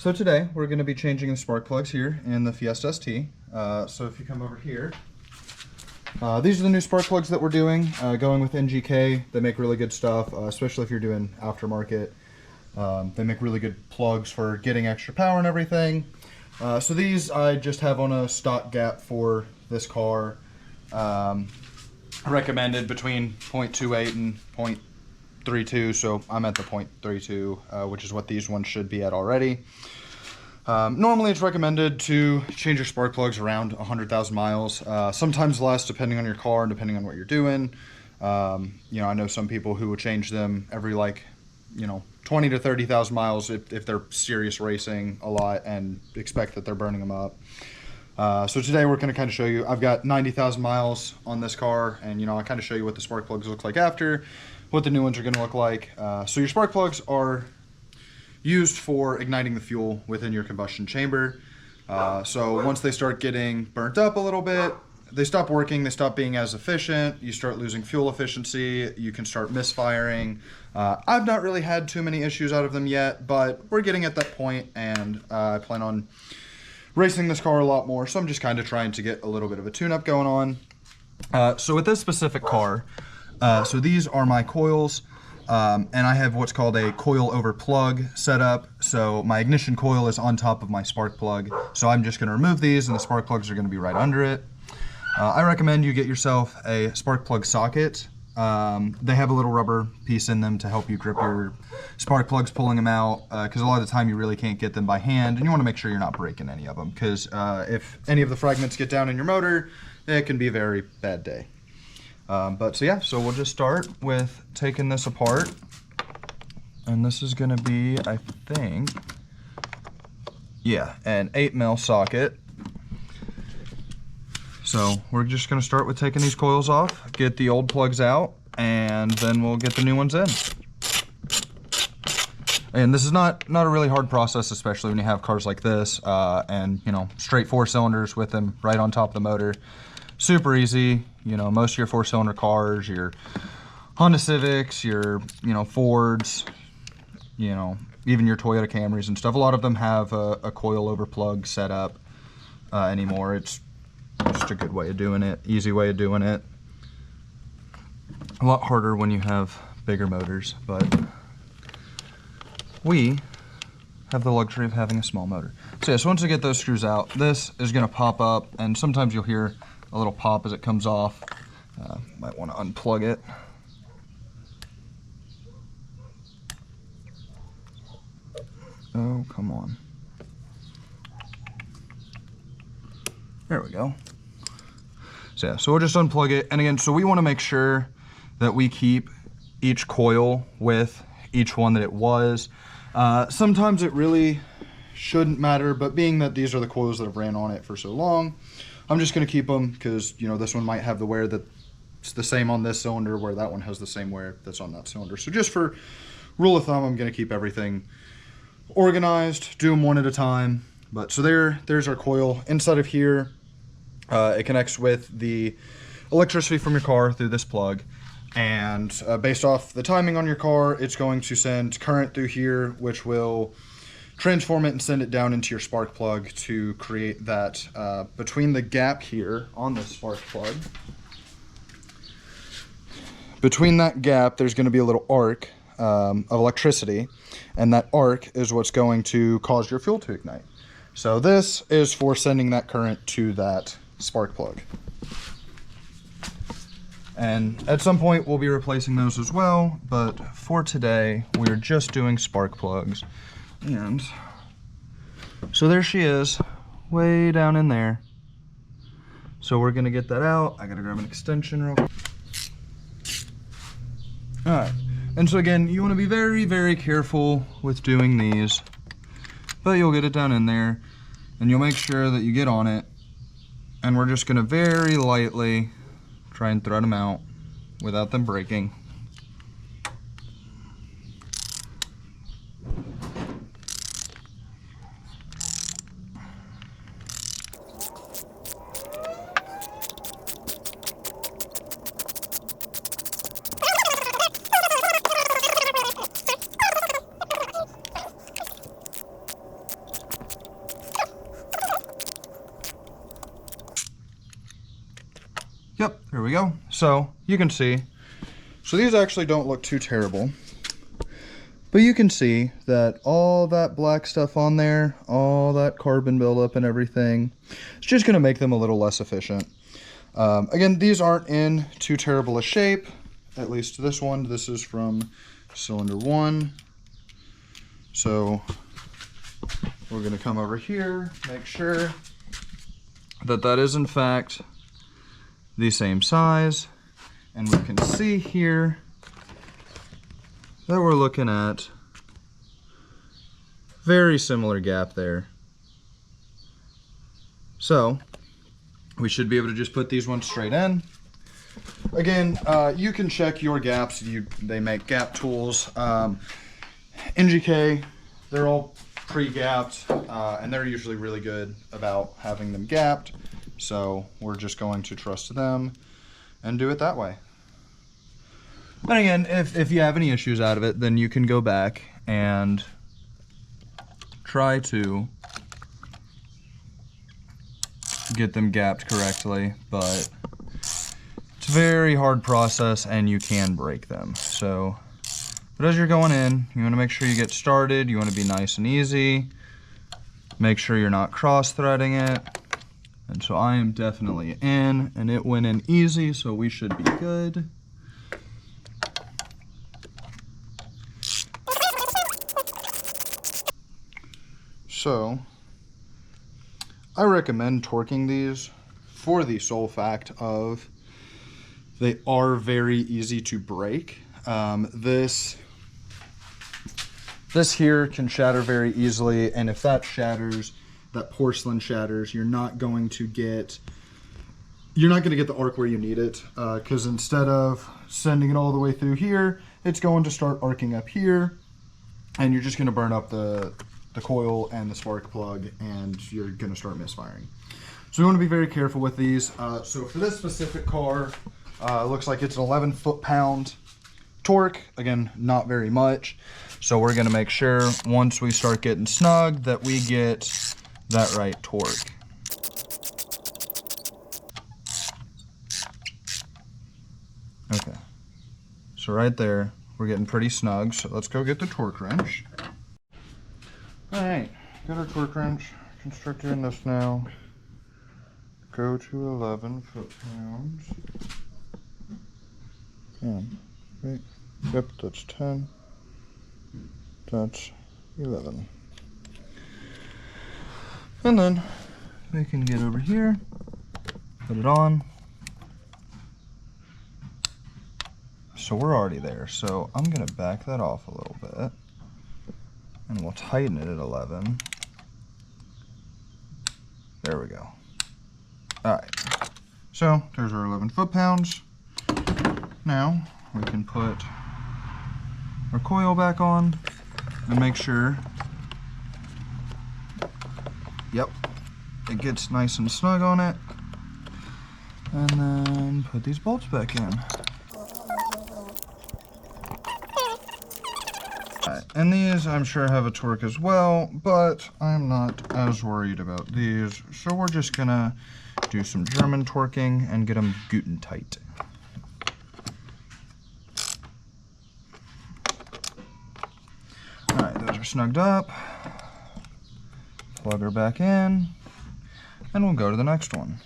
So today we're going to be changing the spark plugs here in the Fiesta ST. So if you come over here, these are the new spark plugs that we're doing, going with NGK. They make really good stuff, especially if you're doing aftermarket. They make really good plugs for getting extra power and everything. So these I just have on a stock gap for this car. Recommended between 0.28 and 0.32, so I'm at the 0.32, which is what these ones should be at already. Normally it's recommended to change your spark plugs around 100,000 miles, sometimes less depending on your car and depending on what you're doing. I know some people who will change them every 20 to 30,000 miles if they're serious racing a lot and expect that they're burning them up. So today we're going to kind of show you, I've got 90,000 miles on this car, and I kind of show you what the spark plugs look like after, what the new ones are going to look like. So your spark plugs are used for igniting the fuel within your combustion chamber. So once they start getting burnt up a little bit, they stop working, they stop being as efficient, you start losing fuel efficiency, you can start misfiring. I've not really had too many issues out of them yet, but we're getting at that point, and I plan on racing this car a lot more, so I'm just kind of trying to get a little bit of a tune-up going on. So with this specific car, so these are my coils, and I have what's called a coil over plug setup. So my ignition coil is on top of my spark plug, so I'm just going to remove these and the spark plugs are going to be right under it. I recommend you get yourself a spark plug socket. They have a little rubber piece in them to help you grip your spark plugs pulling them out, because a lot of the time you really can't get them by hand, and you want to make sure you're not breaking any of them, because if any of the fragments get down in your motor, it can be a very bad day. So we'll just start with taking this apart, and this is going to be, I think, an 8mm socket. So we're just going to start with taking these coils off, get the old plugs out, and then we'll get the new ones in. And this is not a really hard process, especially when you have cars like this, and straight 4 cylinders with them right on top of the motor. Super easy. Most of your 4-cylinder cars, your Honda Civics, your Fords, even your Toyota Camrys and stuff, a lot of them have a coil over plug set up anymore. It's just a good way of doing it, easy way of doing it. A lot harder when you have bigger motors, but we have the luxury of having a small motor. So once I get those screws out, this is going to pop up, and sometimes you'll hear a little pop as it comes off. Might want to unplug it. Oh, come on. There we go. So we'll just unplug it. And again, so we want to make sure that we keep each coil with each one that it was. Sometimes it really shouldn't matter, but being that these are the coils that have ran on it for so long, I'm just going to keep them, because this one might have the wear that's the same on this cylinder, where that one has the same wear that's on that cylinder. So just for rule of thumb, I'm going to keep everything organized, do them one at a time. But so there's our coil. Inside of here, it connects with the electricity from your car through this plug, and based off the timing on your car, it's going to send current through here, which will transform it and send it down into your spark plug to create that between the gap here on the spark plug. Between that gap, there's going to be a little arc of electricity, and that arc is what's going to cause your fuel to ignite. So this is for sending that current to that spark plug. And at some point we'll be replacing those as well, but for today we're just doing spark plugs. And so there she is, way down in there. So we're gonna get that out. I gotta grab an extension real quick. All right, and so again, you wanna be very, very careful with doing these, but you'll get it down in there, and you'll make sure that you get on it, and we're just gonna very lightly try and thread them out without them breaking. Yep, there we go. So you can see, so these actually don't look too terrible, but you can see that all that black stuff on there, all that carbon buildup and everything, it's just gonna make them a little less efficient. Again, these aren't in too terrible a shape, at least this one. This is from cylinder 1. So we're gonna come over here, make sure that that is in fact the same size, and we can see here that we're looking at very similar gap there. So we should be able to just put these ones straight in. Again, you can check your gaps. They make gap tools. NGK, they're all pre-gapped, and they're usually really good about having them gapped. So we're just going to trust them and do it that way. And again, if you have any issues out of it, then you can go back and try to get them gapped correctly, but it's a very hard process and you can break them. So, but as you're going in, you want to make sure you get started. You want to be nice and easy. Make sure you're not cross-threading it. And so I am definitely in, and it went in easy, so we should be good. So, I recommend torquing these for the sole fact of they are very easy to break. This here can shatter very easily, and if that shatters, that porcelain shatters, you're not going to get the arc where you need it, because instead of sending it all the way through here, it's going to start arcing up here, and you're just going to burn up the coil and the spark plug, and you're going to start misfiring. So you want to be very careful with these. So for this specific car, it looks like it's an 11 foot-pound torque. Again, not very much. So we're going to make sure once we start getting snug that we get that right torque. Okay, so right there we're getting pretty snug, so let's go get the torque wrench. All right, got our torque wrench constructed in this now. Go to 11 foot-pounds. 10, right? Yep, that's 10. That's 11. And then we can get over here, put it on. So we're already there. So I'm gonna back that off a little bit, and we'll tighten it at 11. There we go. All right, so there's our 11 foot-pounds. Now we can put our coil back on and make sure, yep, it gets nice and snug on it. And then put these bolts back in. And these I'm sure have a torque as well, but I'm not as worried about these. So we're just gonna do some German torquing and get them Guten tight. All right, those are snugged up. Plug her back in, and we'll go to the next one.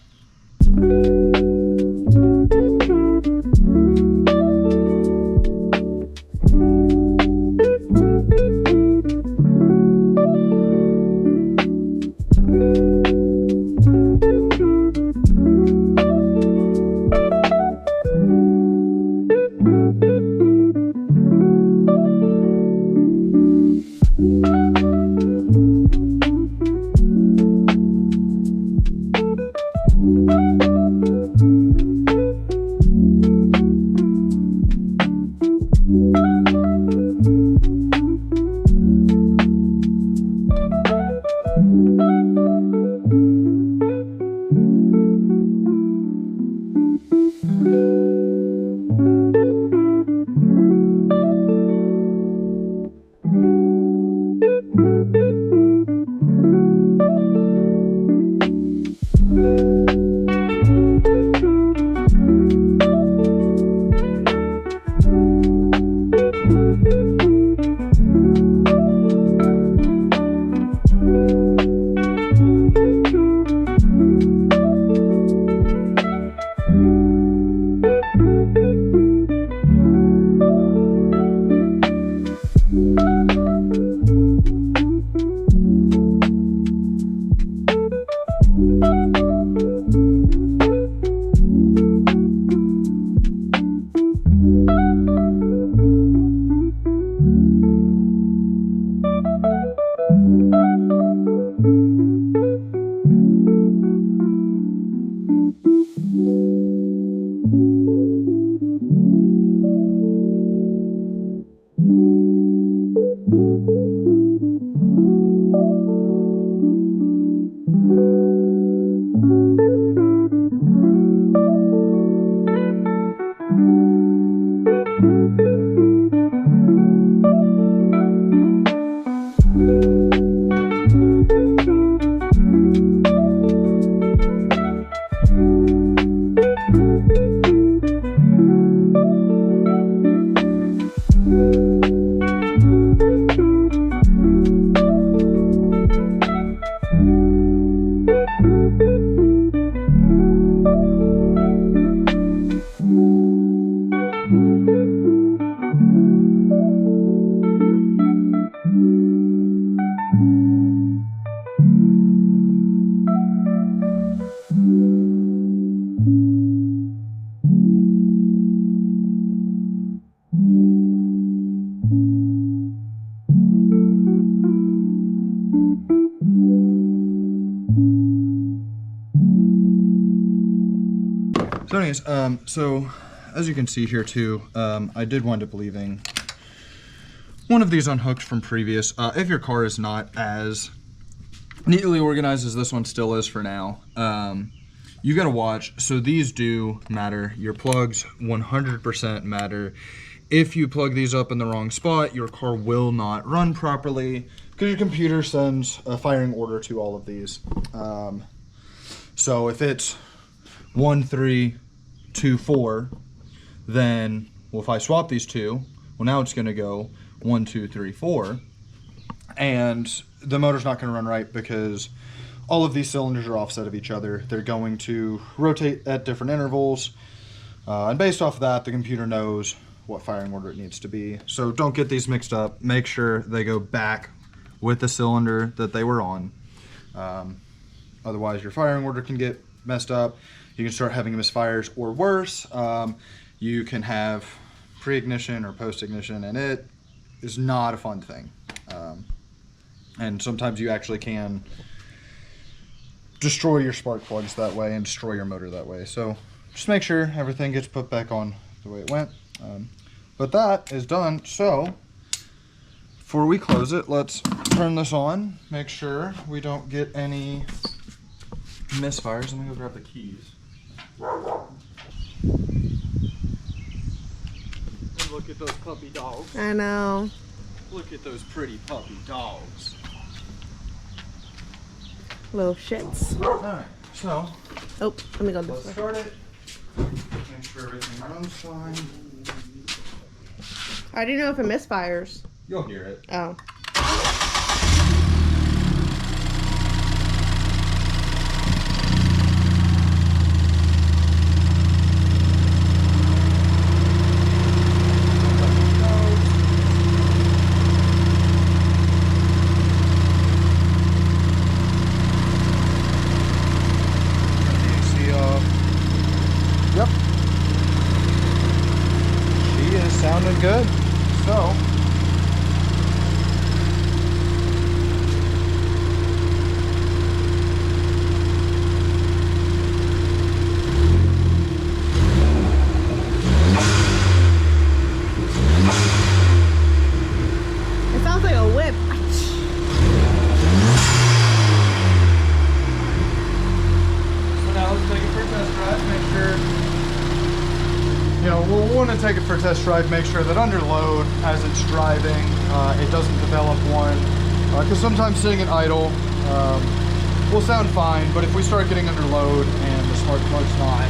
So anyways, so as you can see here too, I did wind up leaving one of these unhooked from previous. If your car is not as neatly organized as this one still is for now, you gotta watch. So these do matter. Your plugs 100% matter. If you plug these up in the wrong spot, your car will not run properly because your computer sends a firing order to all of these. So if it's 1, 3, 2, 4, then, well, if I swap these two, well, now it's gonna go 1, 2, 3, 4, and the motor's not gonna run right because all of these cylinders are offset of each other. They're going to rotate at different intervals, and based off of that, the computer knows what firing order it needs to be. So don't get these mixed up. Make sure they go back with the cylinder that they were on. Otherwise, your firing order can get messed up. You can start having misfires, or worse, you can have pre-ignition or post-ignition, and it is not a fun thing. And sometimes you actually can destroy your spark plugs that way and destroy your motor that way. So just make sure everything gets put back on the way it went. But that is done. So before we close it, let's turn this on. Make sure we don't get any misfires. Let me go grab the keys. And look at those puppy dogs. I know. Look at those pretty puppy dogs. Little shits. Alright, so Oh, let me go this let's way. start it. Make sure everything runs fine. How do you know if it misfires? You'll hear it. Oh. Yep. She is sounding good. So It sounds like a whip. now let's take it for a test drive. Make sure, you know, we'll want to take it for a test drive. Make sure that under load, as it's driving, it doesn't develop one. Because sometimes sitting at idle will sound fine, but if we start getting under load and the spark plug's not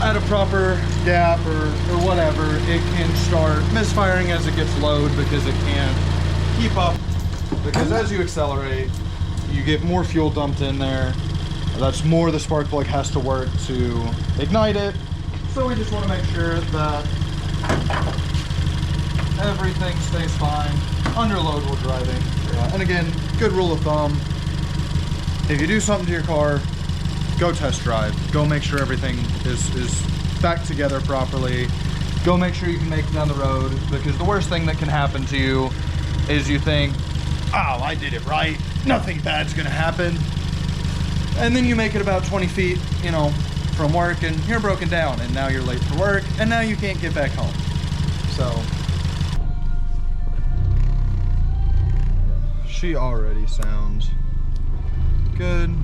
at a proper gap or whatever, it can start misfiring as it gets load because it can't keep up. Because as you accelerate, you get more fuel dumped in there. That's more the spark plug has to work to ignite it. So we just want to make sure that everything stays fine under load while driving. And again, good rule of thumb, if you do something to your car, go test drive. Go make sure everything is back together properly. Go make sure you can make it down the road, because the worst thing that can happen to you is you think, oh, I did it right, nothing bad's gonna happen. And then you make it about 20 feet, you know, from work, and you're broken down, and now you're late for work, and now you can't get back home. So she already sounds good.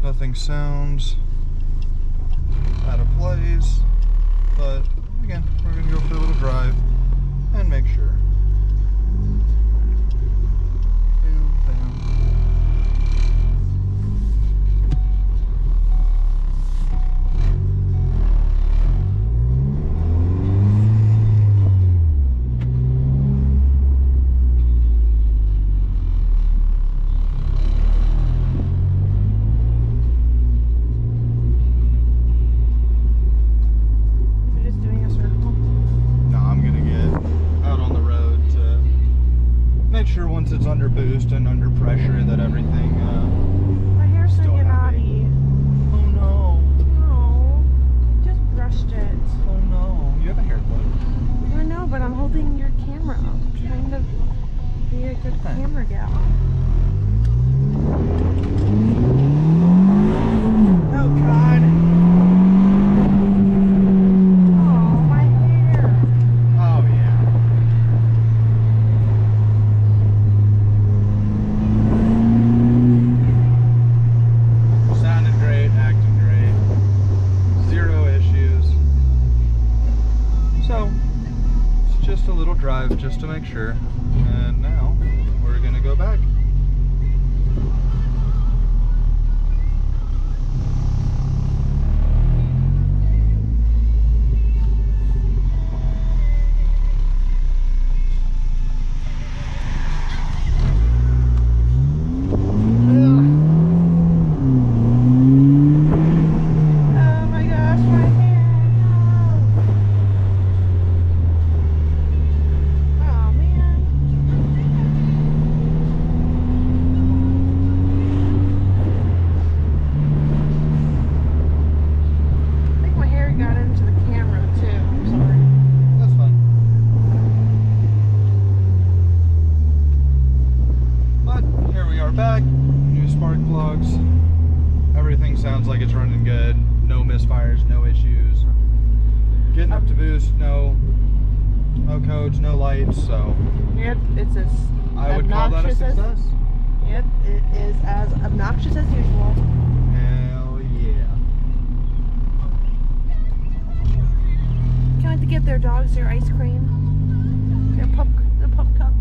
Nothing sounds out of place, but again, we're gonna go for a little drive and make sure. Bam, bam. Once it's under boost and under pressure, that everything My hair's still still happy. naughty. Oh no. No. Just brushed it. Oh no. You have a hair clip. I know, but I'm holding your camera up. Trying to Be a good camera gal. Oh God. Oh, my hair. Oh yeah. Sounded great, acting great. Zero issues. So, it's just a little drive just to make sure. And now, we're gonna go back. Oh my gosh, my hair. No. Oh man. I think my hair got into the camera too. I'm sorry. That's fine. But here we are back. New spark plugs. Everything sounds like it's running good. No misfires, no issues. Getting up to boost, no codes, no lights, so Yep, it's as I would call that a obnoxious as- success. Yep, it is as obnoxious as usual. Hell yeah. Can't wait to give their dogs their ice cream. Their pup cup.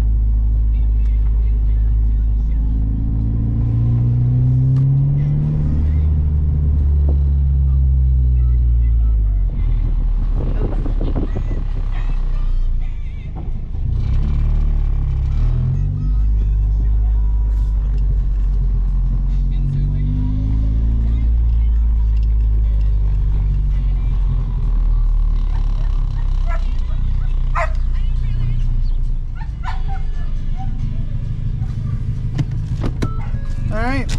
Alright.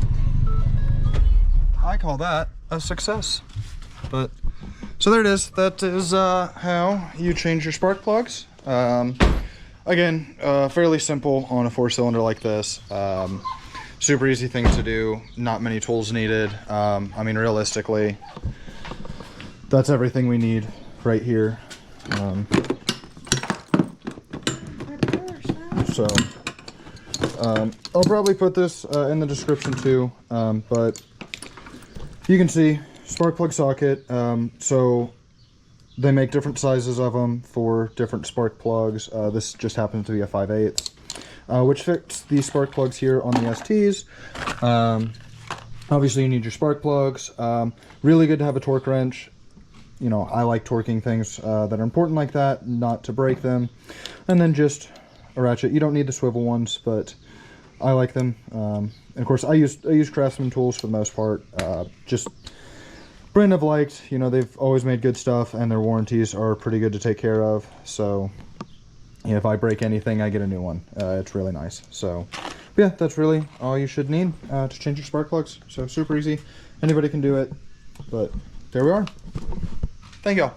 I call that a success. But so there it is. That is how you change your spark plugs. Again, fairly simple on a 4-cylinder like this. Super easy thing to do. Not many tools needed. I mean, realistically, that's everything we need right here. So I'll probably put this in the description too, but you can see spark plug socket. So they make different sizes of them for different spark plugs. This just happens to be a 5/8, which fits the spark plugs here on the STs. Obviously you need your spark plugs. Really good to have a torque wrench. You know, I like torquing things that are important like that, not to break them. And then just a ratchet. You don't need the swivel ones, but I like them. And of course, I use Craftsman tools for the most part. Just brand I've liked. You know, they've always made good stuff, and their warranties are pretty good to take care of. So, if I break anything, I get a new one. It's really nice. So, yeah, that's really all you should need to change your spark plugs. So super easy. Anybody can do it. But there we are. Thank y'all.